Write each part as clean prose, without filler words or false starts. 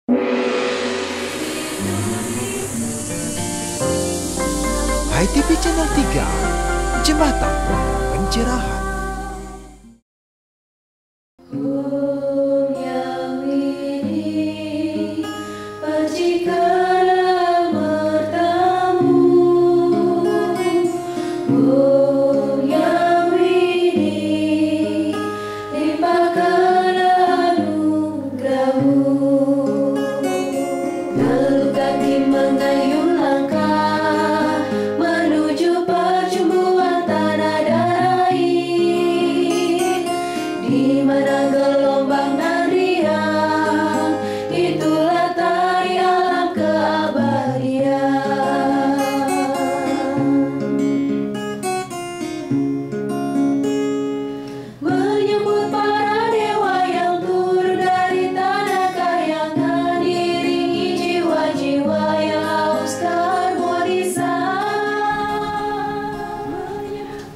HiTV Channel 3, Jembatan Pencerahan.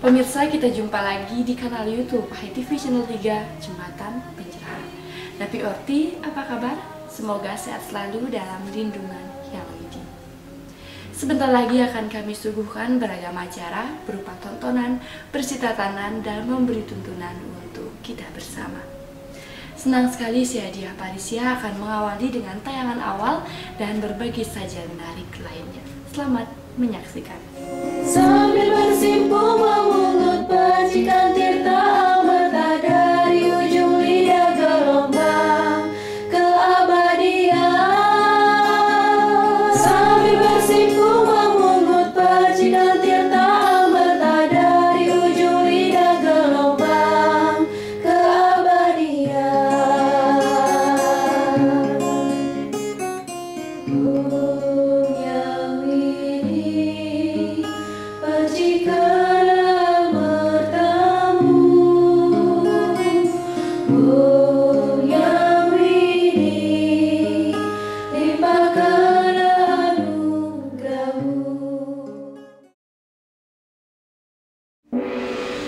Pemirsa, kita jumpa lagi di kanal YouTube HiTV Channel 3, Jembatan Pencerahan. Nabi Orti, apa kabar? Semoga sehat selalu dalam lindungan Yang Widi. Sebentar lagi akan kami suguhkan beragam acara berupa tontonan, bersitatanan, dan memberi tuntunan untuk kita bersama. Senang sekali si Hadiah Parisia akan mengawali dengan tayangan awal dan berbagai sajian menarik lainnya. Selamat menyaksikan. Sambil bersimpuh memungut percikan tirta amarta dari ujung lidah gelombang keabadian. Sambil bersimpuh memungut percikan tirta amarta dari ujung lidah gelombang keabadian.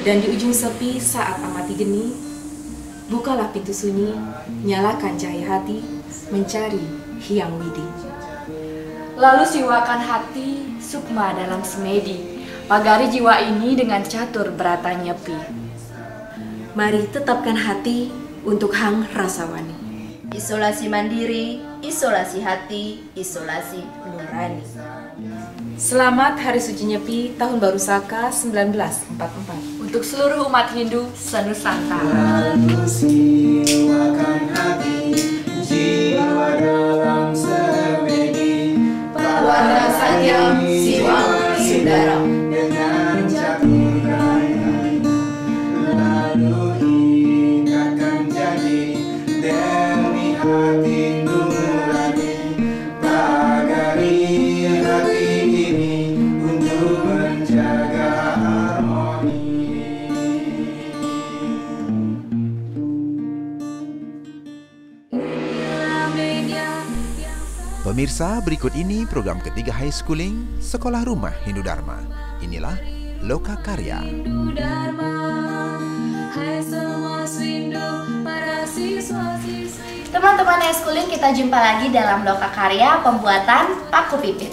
Dan di ujung sepi saat amati geni, bukalah pintu sunyi, nyalakan cahaya hati, mencari Hyang Widi. Lalu siwakan hati, sukma dalam semedi, pagari jiwa ini dengan catur berata nyepi. Mari tetapkan hati untuk Hang Rasawani. Isolasi mandiri, isolasi hati, isolasi nurani. Selamat Hari Suci Nyepi Tahun Baru Saka 1944 Untuk seluruh umat Hindu senusantara. Siwakan hati, jiwa dalam semedi, Warna Satyam Siwam Sundaram. dengan catur raya, lalu ikatkan janji demi hati nurani, pagari hati ini untuk menjaga harmoni. Pemirsa, berikut ini program ketiga high schooling Sekolah Rumah Hindu Dharma. Inilah Loka Karya. Teman-teman schooling, kita jumpa lagi dalam Loka Karya pembuatan paku pipit.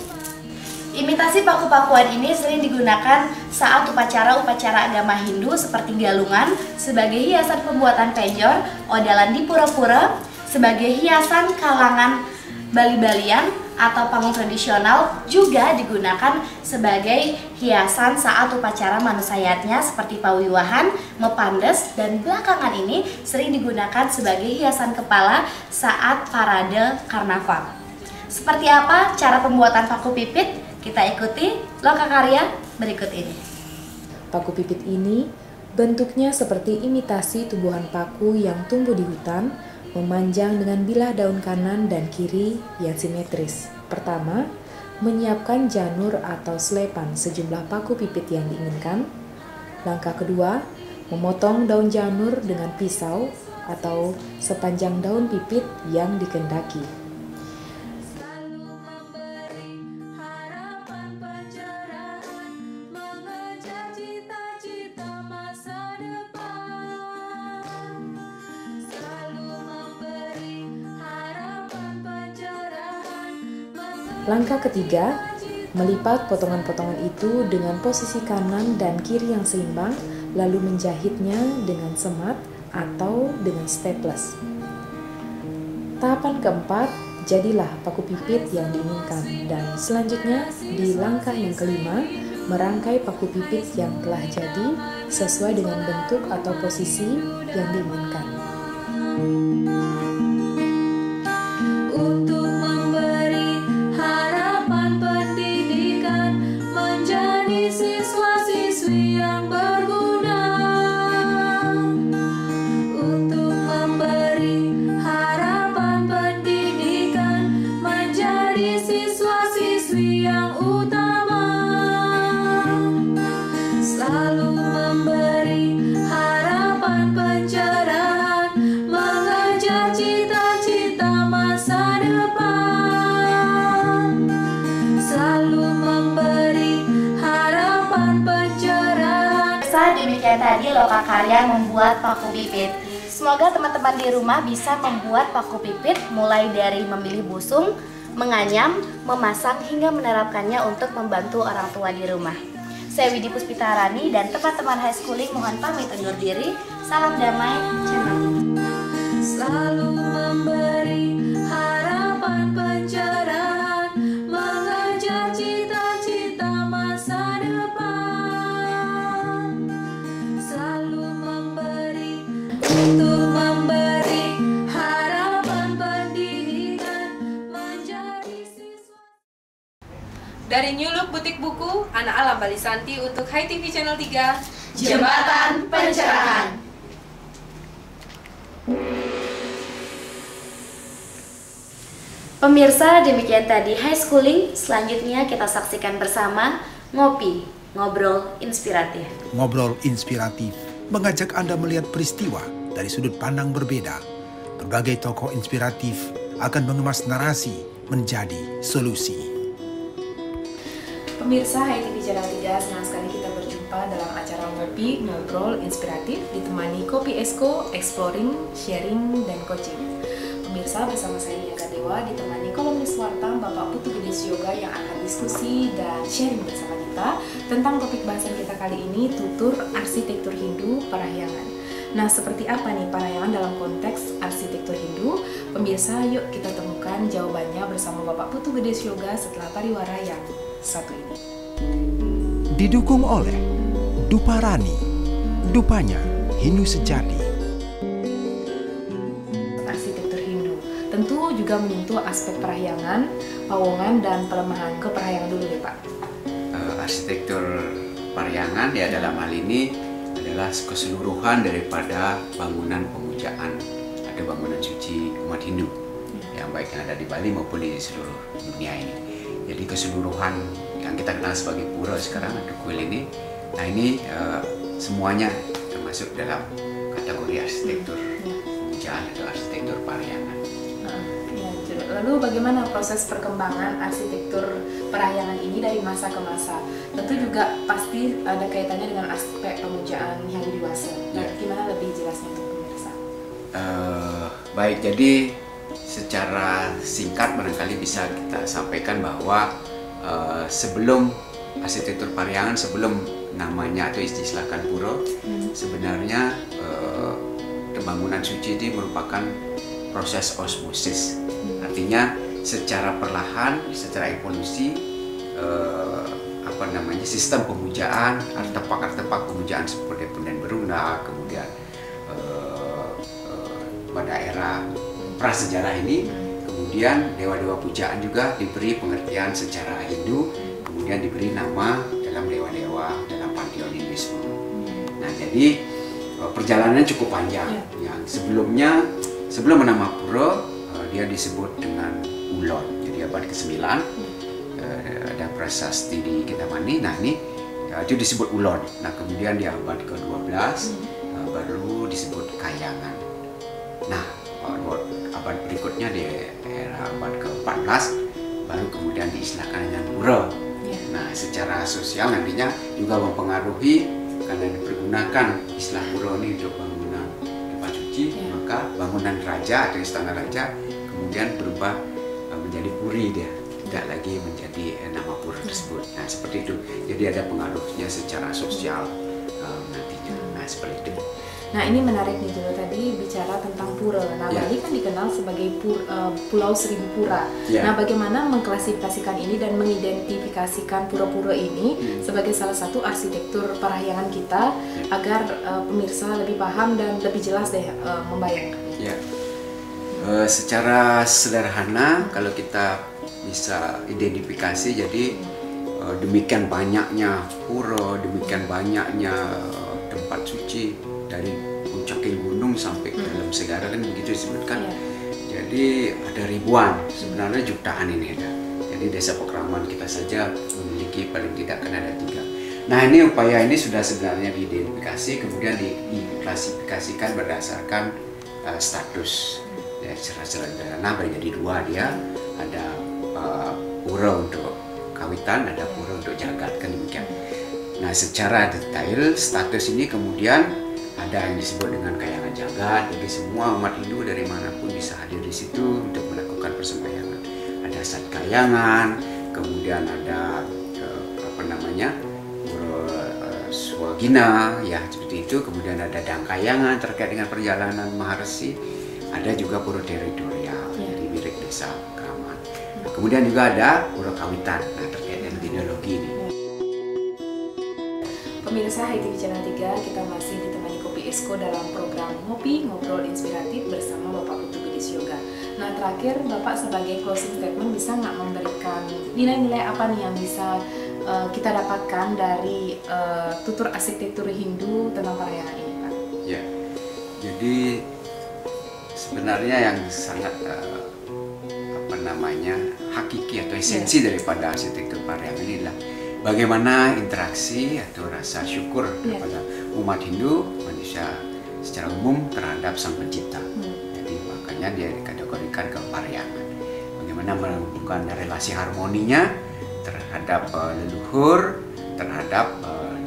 Imitasi paku-pakuan ini sering digunakan saat upacara-upacara agama Hindu seperti galungan sebagai hiasan pembuatan penjor, odalan di pura-pura sebagai hiasan kalangan Bali-Balian atau panggung tradisional juga digunakan sebagai hiasan saat upacara manusayatnya seperti pawiwahan, mepandes, dan belakangan ini sering digunakan sebagai hiasan kepala saat parade karnaval. Seperti apa cara pembuatan paku pipit? Kita ikuti Loka Karya berikut ini. Paku pipit ini bentuknya seperti imitasi tumbuhan paku yang tumbuh di hutan, memanjang dengan bilah daun kanan dan kiri yang simetris. Pertama, menyiapkan janur atau selepan sejumlah paku pipit yang diinginkan. Langkah kedua, memotong daun janur dengan pisau atau sepanjang daun pipit yang dikehendaki. Langkah ketiga, melipat potongan-potongan itu dengan posisi kanan dan kiri yang seimbang, lalu menjahitnya dengan semat atau dengan staples. Tahapan keempat, jadilah paku pipit yang diinginkan. Dan selanjutnya, di langkah yang kelima, merangkai paku pipit yang telah jadi sesuai dengan bentuk atau posisi yang diinginkan. Untuk memberi harapan pendidikan menjadi siswa-siswi yang berguna. Untuk memberi harapan pendidikan menjadi siswa-siswi yang utama. Selalu memberi harapan pencerahan, mengejar cita-cita masa depan. Selalu memberi harapan pencerahan. Demikian tadi lokakarya membuat paku pipit. Semoga teman-teman di rumah bisa membuat paku pipit mulai dari memilih busung, menganyam, memasang hingga menerapkannya untuk membantu orang tua di rumah. Saya Widi Puspitarani dan teman-teman high schooling mohon pamit undur diri. Salam damai, Cemati. Selalu memberi harapan pencerahan, mengejar cita-cita masa depan. Selalu memberi, untuk memberi harapan pendidikan menjadi siswa. Dari New Look Butik Buku, Ana Alam Balisanti untuk Hai TV Channel 3, Jembatan Pencerahan. Pemirsa, demikian tadi high schooling. Selanjutnya kita saksikan bersama Ngopi, Ngobrol Inspiratif. Ngobrol inspiratif mengajak Anda melihat peristiwa dari sudut pandang berbeda. Berbagai tokoh inspiratif akan mengemas narasi menjadi solusi. Pemirsa Hai TV Channel 3, senang sekali kita berjumpa dalam acara Ngopi, Ngobrol Inspiratif ditemani Kopi Esko, Exploring, Sharing, dan Coaching. Pemirsa, bersama saya Niaga Dewa ditemani kolumnis warta Bapak Putu Gede Yoga yang akan diskusi dan sharing bersama kita tentang topik bahasan kita kali ini, tutur arsitektur Hindu Parahyangan. Nah, seperti apa nih Parahyangan dalam konteks arsitektur Hindu? Pemirsa, yuk kita temukan jawabannya bersama Bapak Putu Gede Yoga setelah pariwara yang satu ini. Didukung oleh Duparani, Dupanya Hindu Sejati. Arsitektur Hindu tentu juga menyentuh aspek perahyangan, pawongan, dan pelemahan. Ke perahyangan dulu nih Pak. Arsitektur Parahyangan ya dalam hal ini adalah keseluruhan daripada bangunan pemujaan. Ada bangunan suci umat Hindu yang baik yang ada di Bali maupun di seluruh dunia ini. Jadi keseluruhan yang kita kenal sebagai pura sekarang ada kuil ini. Nah ini semuanya termasuk dalam kategori arsitektur pemujaan atau arsitektur Parahyangan. Lalu bagaimana proses perkembangan arsitektur perahyangan ini dari masa ke masa? Tentu juga pasti ada kaitannya dengan aspek pemujaan yang dewasa. Nah, gimana lebih jelasnya untuk pemirsa? Baik, jadi secara singkat barangkali bisa kita sampaikan bahwa sebelum arsitektur Parahyangan, sebelum namanya atau istilahkan pura, sebenarnya bangunan suci ini merupakan proses osmosis. Artinya secara perlahan, secara evolusi, sistem pemujaan, artefak-artefak pemujaan seperti Punden Beruna, kemudian pada era prasejarah ini, kemudian dewa-dewa pujaan juga diberi pengertian secara Hindu, kemudian diberi nama dalam dewa-dewa dalam pantheon Hinduisme. Nah, jadi perjalanannya cukup panjang. Yang sebelum nama pura, dia disebut dengan Ulon. Jadi abad ke-9 ada prasasti di Kintamani. Nah ini itu disebut Ulon. Nah kemudian di abad ke-12 baru disebut Kayangan. Nah abad berikutnya di era abad ke-14 baru kemudian diistilahkan dengan pura. Nah secara sosial nantinya juga mempengaruhi karena dipergunakan istilah pura ini untuk bangunan tempat suci, maka bangunan raja atau istana raja kemudian berubah menjadi puri dia. tidak lagi menjadi nama pura tersebut. Nah seperti itu. Jadi ada pengaruhnya secara sosial nantinya. Nah seperti itu. Nah ini menarik nih Jolo, tadi bicara tentang pura. Nah Bali kan dikenal sebagai Pulau Seribu Pura. Nah bagaimana mengklasifikasikan ini dan mengidentifikasikan pura-pura ini sebagai salah satu arsitektur parahyangan kita agar pemirsa lebih paham dan lebih jelas deh membayangkan. Ya. Secara sederhana kalau kita bisa identifikasi, jadi demikian banyaknya pura, demikian banyaknya tempat suci dari puncak gunung sampai ke dalam segara kan begitu disebutkan. Jadi ada ribuan, sebenarnya jutaan ini ada. Jadi desa Pakraman kita saja memiliki paling tidak kan ada 3. Nah ini upaya ini sudah sebenarnya diidentifikasi, kemudian diklasifikasikan berdasarkan status. Ya, secara sederhana menjadi 2 dia, ada pura untuk kawitan, ada pura untuk jagat kan demikian. Nah secara detail status ini kemudian ada yang disebut dengan kayangan jagat, jadi semua umat Hindu dari manapun bisa hadir di situ untuk melakukan persembahyangan. Ada sat kayangan, kemudian ada Swagina, ya seperti itu. Kemudian ada dangkayangan terkait dengan perjalanan Maharsi. Ada juga pura teritorial, jadi milik desa Pakraman. Nah, kemudian juga ada pura kawitan, nah terkait dengan genealogi ini. Pemirsa HiTV Channel 3, kita masih ditemani Kopi Esko dalam program Ngopi Ngobrol Inspiratif bersama Bapak Putu Gedis Yoga. Nah terakhir Bapak sebagai closing statement bisa nggak memberikan nilai-nilai apa nih yang bisa kita dapatkan dari tutur arsitektur Hindu tentang parahyangan ini Pak? Ya, jadi sebenarnya yang sangat hakiki atau esensi daripada arsitektur parahyangan ini adalah bagaimana interaksi atau rasa syukur kepada umat Hindu, manusia secara umum terhadap Sang Pencipta. Jadi makanya dia dikategorikan ke parahyangan. Bagaimana menentukan relasi harmoninya terhadap leluhur, terhadap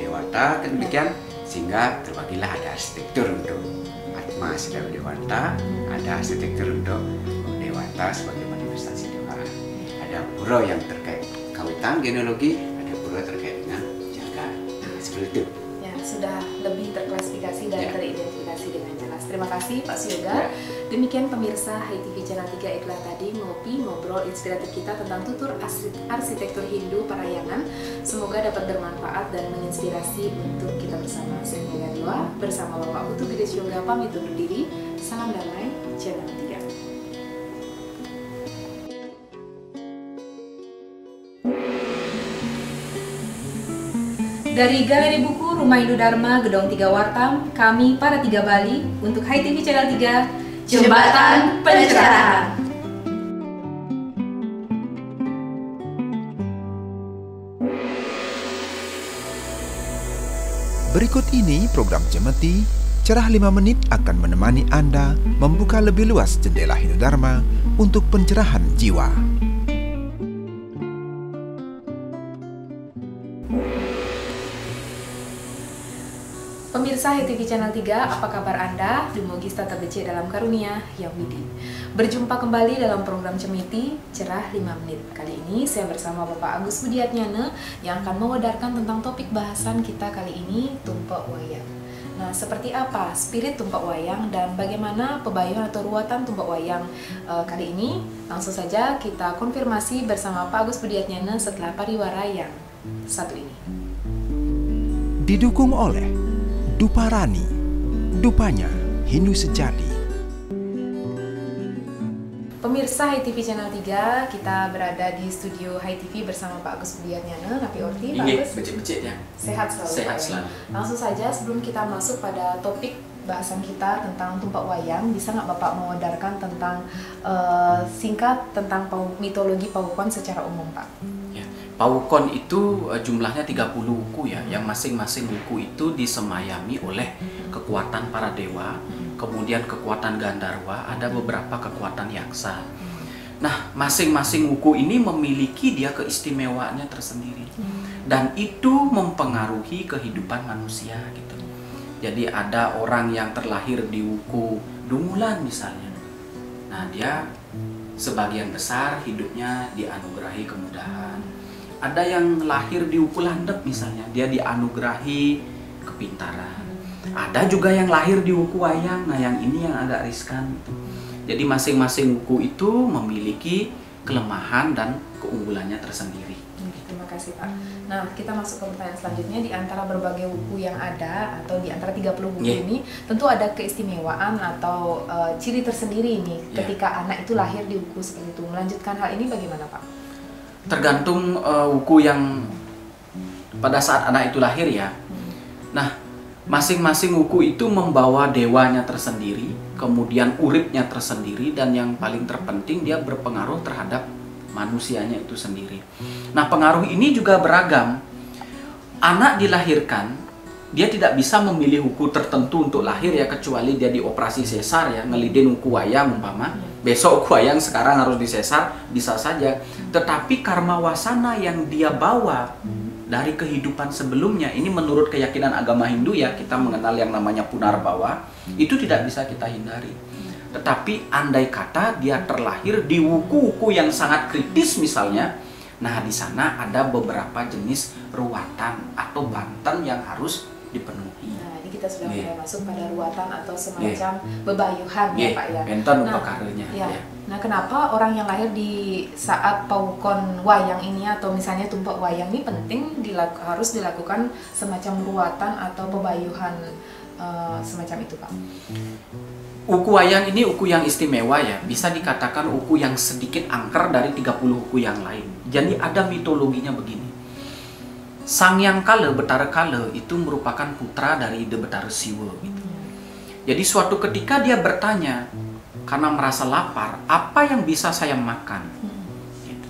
dewata, demikian sehingga terbagilah ada arsitektur untuk Atma Siddha Dewata, ada arsitektur untuk dewata sebagai manifestasi Dewa. Ada pura yang terkait kawitan genealogi, ada pura terkait dengan jagat. Nah, seperti itu. Ya, sudah lebih terklasifikasi dan teridentifikasi dengan jelas. Terima kasih Pak Suyoga. Demikian pemirsa HiTV Channel 3, itulah tadi ngopi ngobrol inspiratif kita tentang tutur arsitektur Hindu parahyangan. Semoga dapat bermanfaat dan menginspirasi untuk kita bersama. Saya Mega Dewa bersama Bapak Putu Gedis Yoga pamit undur diri. Salam damai Channel 3. Dari Galeri Buku Rumah Hindu Dharma Gedong 3 Wartam, kami para 3 Bali untuk HiTV Channel 3, Jembatan Pencerahan. Berikut ini program Cemeti, Cerah 5 Menit akan menemani Anda membuka lebih luas jendela Hindu Dharma untuk pencerahan jiwa. Pemirsa HiTV Channel 3, apa kabar Anda? Dumogis tata becik dalam karunia yang widi. Berjumpa kembali dalam program Cemeti, Cerah 5 Menit. Kali ini saya bersama Bapak Agus Budiatnyana yang akan mewadarkan tentang topik bahasan kita kali ini, Tumpak Wayang. Nah, seperti apa spirit Tumpak Wayang dan bagaimana pebayuan atau ruatan Tumpak Wayang kali ini? Langsung saja kita konfirmasi bersama Pak Agus Budiatnyana setelah pariwara yang satu ini. Didukung oleh Duparani, dupanya Hindu sejati. Pemirsa HiTV Channel 3, kita berada di studio HiTV bersama Pak Agus Budiatnyana, Napi Orti. Pak Agus, becik-becik ya. Sehat selalu. Sehat selalu. Langsung saja sebelum kita masuk pada topik bahasan kita tentang Tumpak Wayang, bisa nggak Bapak mewadarkan tentang singkat tentang mitologi Pawukon secara umum, Pak? Ya. Pawukon itu jumlahnya 30 wuku ya, yang masing-masing wuku itu disemayami oleh kekuatan para dewa, kemudian kekuatan Gandharwa, ada beberapa kekuatan yaksa. Nah, masing-masing wuku ini memiliki dia keistimewaannya tersendiri. Dan itu mempengaruhi kehidupan manusia gitu. Jadi ada orang yang terlahir di wuku Dungulan misalnya. Nah, dia sebagian besar hidupnya dianugerahi kemudahan. Ada yang lahir di uku landep misalnya, dia dianugerahi kepintaran. Ada juga yang lahir di uku wayang, nah yang ini yang agak riskan. Jadi masing-masing uku itu memiliki kelemahan dan keunggulannya tersendiri. Terima kasih Pak. Nah, kita masuk ke pertanyaan selanjutnya. Di antara berbagai buku yang ada atau di antara 30 buku ini, tentu ada keistimewaan atau ciri tersendiri ini ketika anak itu lahir di buku seperti itu. Melanjutkan hal ini bagaimana Pak? Tergantung buku yang pada saat anak itu lahir ya. Nah, masing-masing buku itu membawa dewanya tersendiri, kemudian uripnya tersendiri, dan yang paling terpenting dia berpengaruh terhadap manusianya itu sendiri. Nah, pengaruh ini juga beragam. Anak dilahirkan, dia tidak bisa memilih uku tertentu untuk lahir ya, kecuali dia dioperasi sesar ya, ngelidin uku wayang umpama. Besok uku wayang, sekarang harus disesar, bisa saja. Tetapi karma wasana yang dia bawa dari kehidupan sebelumnya, ini menurut keyakinan agama Hindu ya, kita mengenal yang namanya punarbawa, itu tidak bisa kita hindari. Tetapi andai kata dia terlahir di wuku-wuku yang sangat kritis misalnya, nah di sana ada beberapa jenis ruwatan atau banten yang harus dipenuhi. Nah, ini kita sudah mulai masuk pada ruwatan atau semacam bebayuhan ya Pak ya. Benten upakaranya. Nah, kenapa orang yang lahir di saat paukon wayang ini atau misalnya tumpuk wayang ini penting harus dilakukan semacam ruwatan atau bebayuhan semacam itu Pak? Uku wayang ini uku yang istimewa ya, bisa dikatakan uku yang sedikit angker dari 30 uku yang lain. Jadi ada mitologinya begini. Sang Yang Kala, Betara Kala itu merupakan putra dari Ide Betara Siwa gitu. Jadi suatu ketika dia bertanya karena merasa lapar, apa yang bisa saya makan? Gitu.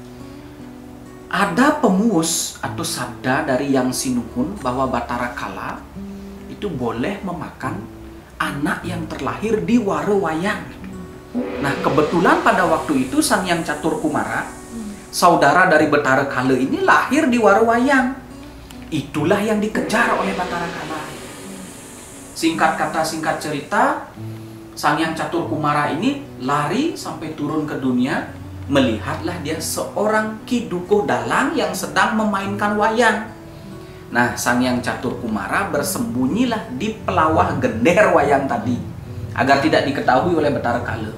Ada pemuus atau sabda dari Yang Sinuhun bahwa Batara Kala itu boleh memakan anak yang terlahir di wara wayang. Nah, kebetulan pada waktu itu Sang Yang Catur Kumara, saudara dari Betara Kala ini lahir di wara wayang. Itulah yang dikejar oleh Batara Kala. Singkat kata, singkat cerita, Sang Yang Catur Kumara ini lari sampai turun ke dunia, melihatlah dia seorang Ki Dukuh Dalang yang sedang memainkan wayang. Nah, Sang Yang Catur Kumara bersembunyilah di pelawah gender wayang tadi agar tidak diketahui oleh Betara Kala.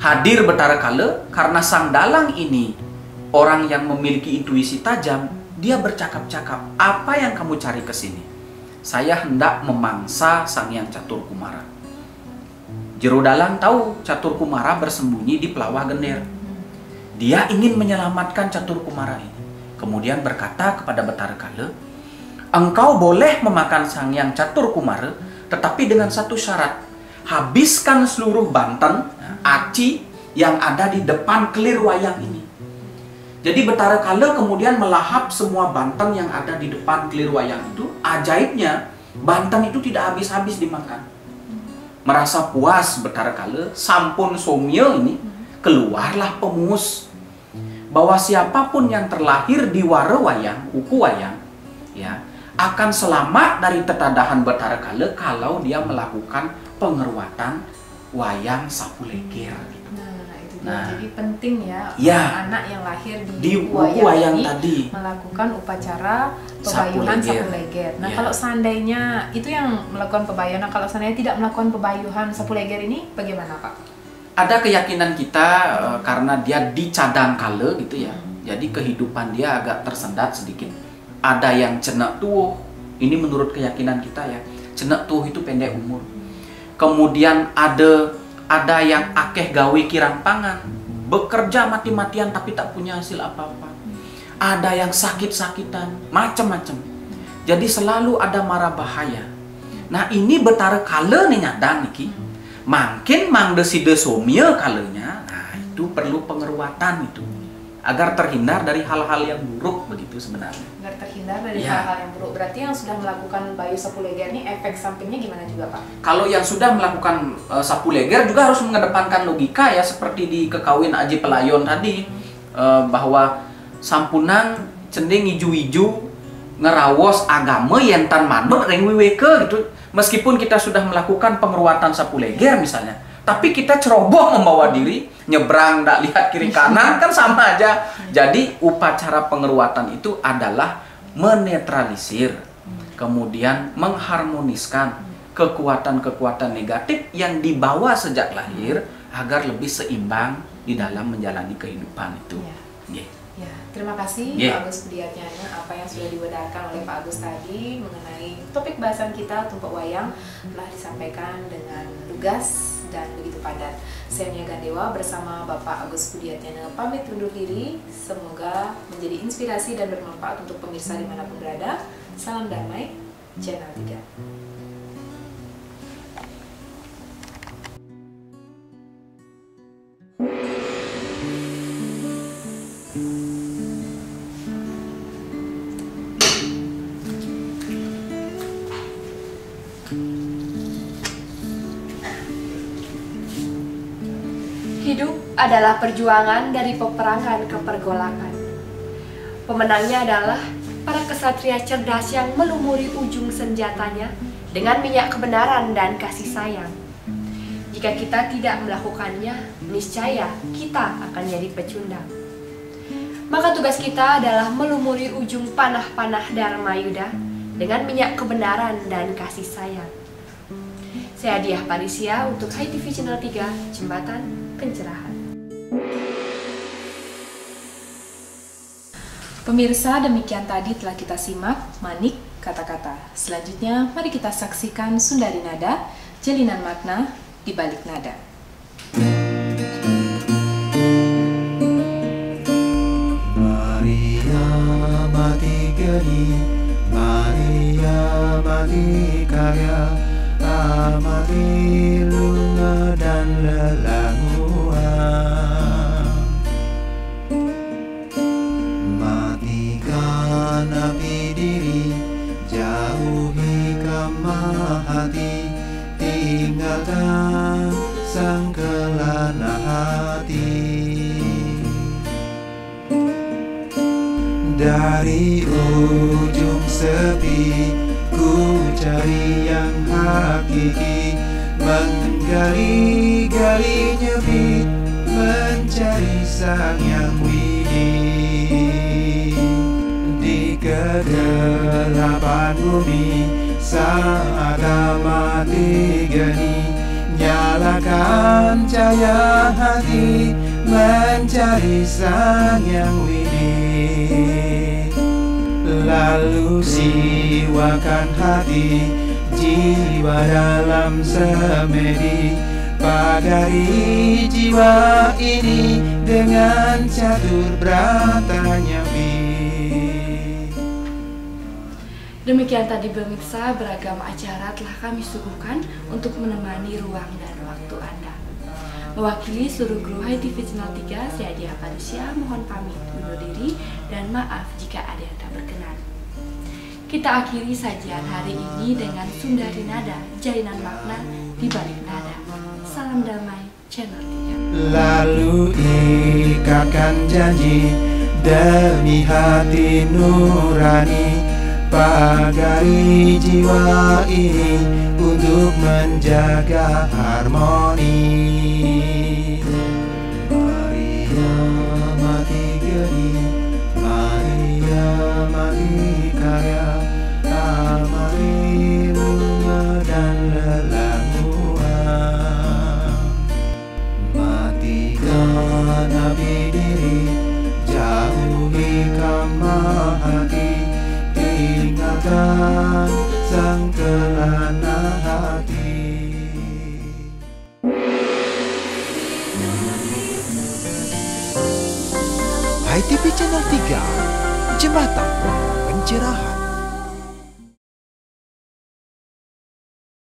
Hadir Betara Kala karena sang dalang ini orang yang memiliki intuisi tajam, dia bercakap-cakap, "Apa yang kamu cari ke sini?" "Saya hendak memangsa Sang Yang Catur Kumara." Jero dalang tahu Catur Kumara bersembunyi di pelawah gender. Dia ingin menyelamatkan Catur Kumara ini. Kemudian berkata kepada Betara Kala, "Engkau boleh memakan Sang Yang Catur Kumara, tetapi dengan satu syarat. Habiskan seluruh banten, aci yang ada di depan kelir wayang ini." Jadi Betara Kala kemudian melahap semua banten yang ada di depan kelir wayang itu. Ajaibnya, banten itu tidak habis-habis dimakan. Merasa puas Betara Kala, sampun somya ini, keluarlah pemus bahwa siapapun yang terlahir di wara wayang, uku wayang, ya, akan selamat dari tetadahan Betara Kala kalau dia melakukan pengeruatan wayang sapuleger. Jadi penting ya, anak yang lahir di uku wayang ini tadi melakukan upacara pebayuhan sapuleger. Nah, kalau seandainya itu yang melakukan pebayuhan, nah, kalau seandainya tidak melakukan pebayuhan sapuleger ini bagaimana Pak? Ada keyakinan kita karena dia di cadang kala gitu ya, jadi kehidupan dia agak tersendat sedikit. Ada yang cenek tuh, ini menurut keyakinan kita ya, cenek tuh itu pendek umur. Kemudian ada yang akeh gawe kirang pangan, bekerja mati-matian tapi tak punya hasil apa-apa. Ada yang sakit-sakitan, macam-macam. Jadi selalu ada mara bahaya. Nah, ini Betara Kala nih nyadang niki. Makin mangdeside somya kalanya, nah itu perlu pengeruatan itu agar terhindar dari hal-hal yang buruk begitu sebenarnya. Agar terhindar dari hal-hal yang buruk. Berarti yang sudah melakukan bayu sapuleger ini efek sampingnya gimana juga Pak? Kalau yang sudah melakukan sapuleger juga harus mengedepankan logika ya, seperti di Kekawin Aji Pelayon tadi, bahwa sampunang cendeng iju-iju ngerawos agama yentan manut reng wiweke gitu. Meskipun kita sudah melakukan pengeruatan sapuleger misalnya, Tapi kita ceroboh membawa diri, nyebrang, nggak lihat kiri kanan, kan sama aja. Jadi upacara pengeruatan itu adalah menetralisir, kemudian mengharmoniskan kekuatan-kekuatan negatif yang dibawa sejak lahir agar lebih seimbang di dalam menjalani kehidupan itu. Ya, terima kasih Pak Agus Budiatnyana apa yang sudah dibedarkan oleh Pak Agus tadi mengenai topik bahasan kita Tumpuk Wayang telah disampaikan dengan lugas dan begitu padat. Saya Nia Gandewa bersama Bapak Agus Budiatnyana pamit undur diri. Semoga menjadi inspirasi dan bermanfaat untuk pemirsa dimanapun berada. Salam damai, Channel 3. Hidup adalah perjuangan dari peperangan ke pergolakan. Pemenangnya adalah para kesatria cerdas yang melumuri ujung senjatanya dengan minyak kebenaran dan kasih sayang. Jika kita tidak melakukannya, niscaya kita akan jadi pecundang. Maka tugas kita adalah melumuri ujung panah-panah Dharma Yuda dengan minyak kebenaran dan kasih sayang. Saya Diah Parisia untuk HiTV Channel 3, Jembatan Pencerahan. Pemirsa, demikian tadi telah kita simak manik kata-kata. Selanjutnya, mari kita saksikan Sundari Nada, jalinan makna di balik nada. Maria mati geni, Maria mati karya, amati lunga dan lelanguan. Matikan api diri, jauhi kama hati, tinggalkan sang kelana hati. Dari ujung sepi ku cari yang hakiki, menggali-gali nyebit, mencari sang yang widi. Di kegelapan bumi saat mati geni, nyalakan cahaya hati, mencari sang yang widi. Lalu siwakan hati, jiwa dalam semedi, pagari jiwa ini dengan catur beratanya. Demikian tadi pemirsa, beragam acara telah kami suguhkan untuk menemani ruang dan waktu Anda. Mewakili seluruh kru HiTV Channel 3, saya Diah Parisia mohon pamit undur diri dan maaf jika ada yang tak berkenan. Kita akhiri sajian hari ini dengan Sundari Nada, jalinan makna di balik nada. Salam damai, Channel 3. Lalu ikatkan janji demi hati nurani, pagari jiwa ini untuk menjaga harmoni. Maria mati geni, Maria mati karya, amati lunga dan lelanguan. Matikan api diri, jauhi kama hati, tinggalkan sang kelana hati. HiTV Channel 3, Jembatan Pencerahan.